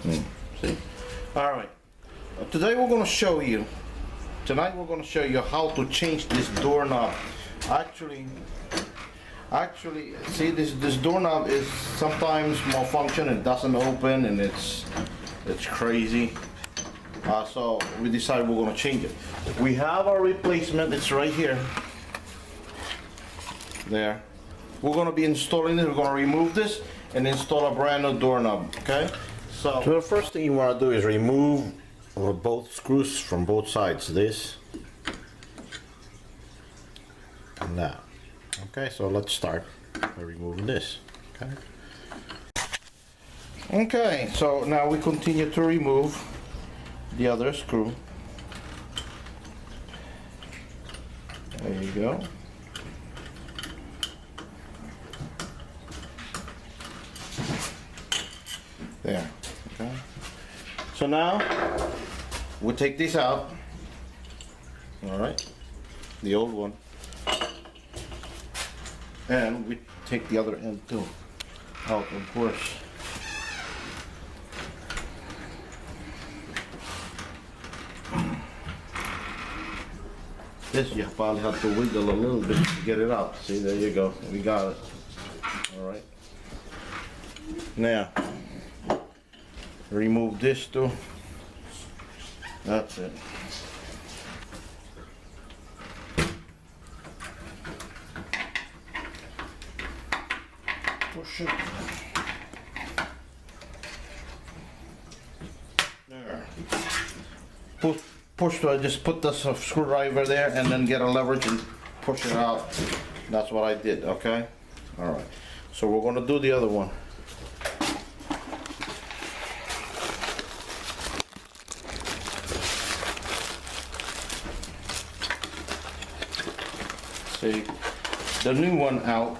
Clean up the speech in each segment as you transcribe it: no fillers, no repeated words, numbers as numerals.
See? All right. Today we're going to show you. Tonight we're going to show you how to change this doorknob. Actually, see this doorknob is sometimes malfunction. It doesn't open and it's crazy. So we decided we're going to change it. We have our replacement. It's right here. There. We're going to be installing it. We're going to remove this and install a brand new doorknob. Okay. So the first thing you want to do is remove both screws from both sides. This and that. Okay. So let's start by removing this. Okay. Okay. So now we continue to remove the other screw. There you go. There. Okay. So now we take this out. All right. The old one. And we take the other end too out, of course. This you probably have to wiggle a little bit to get it out. See, there you go. We got it. All right. Now, remove this too. That's it. Push it. There. Push to just put the screwdriver there and then get a leverage and push it out. That's what I did, okay? All right. So we're going to do the other one. See the new one out.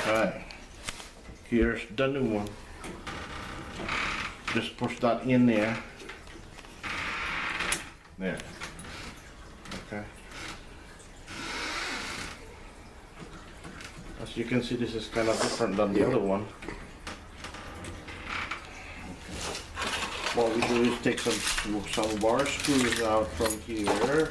Okay, here's the new one. Just push that in there. There. Okay. As you can see, this is kind of different than the other one. What we do is take some bar screws out from here.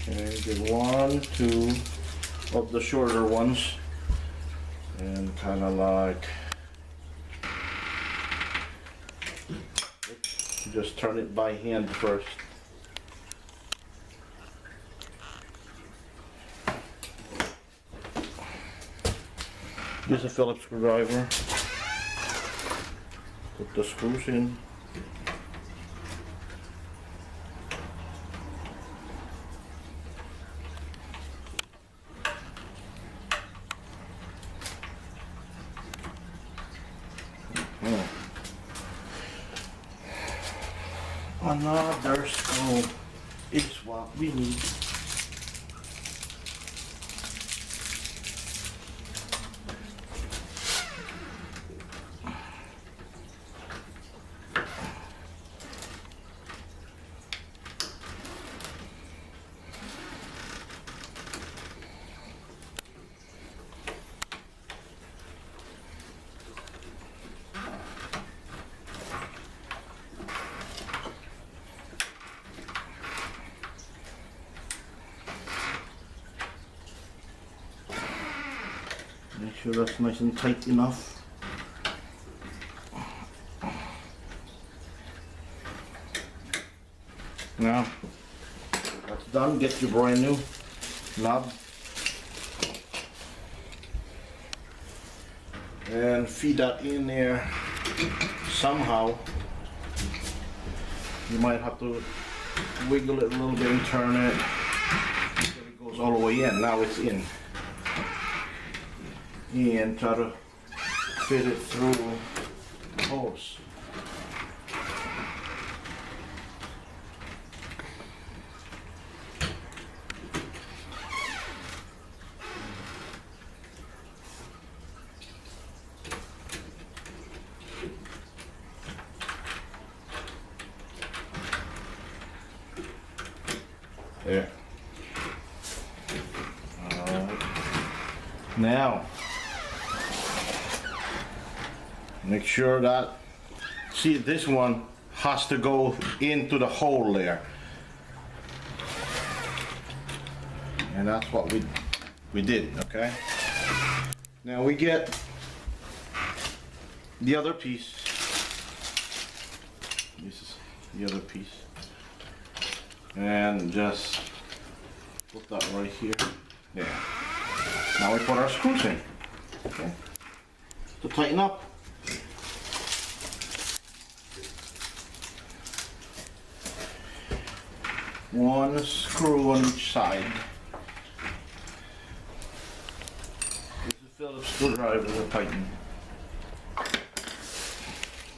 Okay, get 1, 2 of the shorter ones, and kind of like just turn it by hand first. Use a Phillips screwdriver. Put the screws in. Another screw is what we need. Make sure that's nice and tight enough. Now, that's done. Get your brand new knob and feed that in there somehow. You might have to wiggle it a little bit and turn it until it goes all the way in. Now it's in. And try to fit it through the hose. There. Alright. Now, make sure that, see, this one has to go into the hole there. And that's what we did, okay? Now we get the other piece. This is the other piece. And just put that right here. There. Now we put our screws in. Okay. To tighten up. One screw on each side. This is Phillips screwdriver to tighten.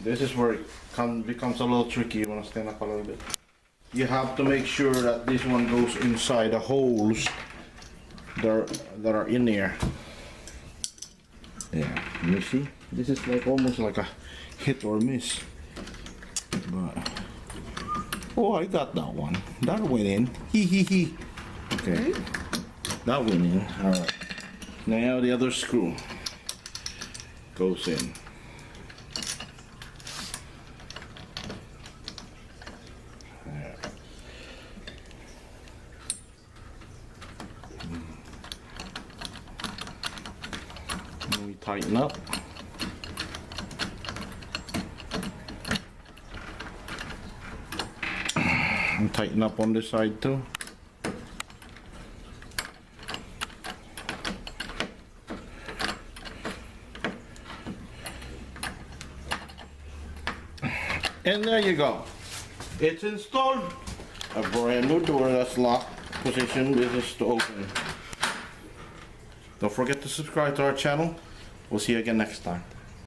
This is where it becomes a little tricky. You want to stand up a little bit. You have to make sure that this one goes inside the holes that are in there. Yeah, you see? This is like almost like a hit or miss. But oh, I got that one. That went in. Hee hee hee. Okay. That went in. Alright. Now the other screw goes in. And we tighten up. And tighten up on this side too. And there you go. It's installed. A brand new door that's locked position. This is to open. Don't forget to subscribe to our channel. We'll see you again next time.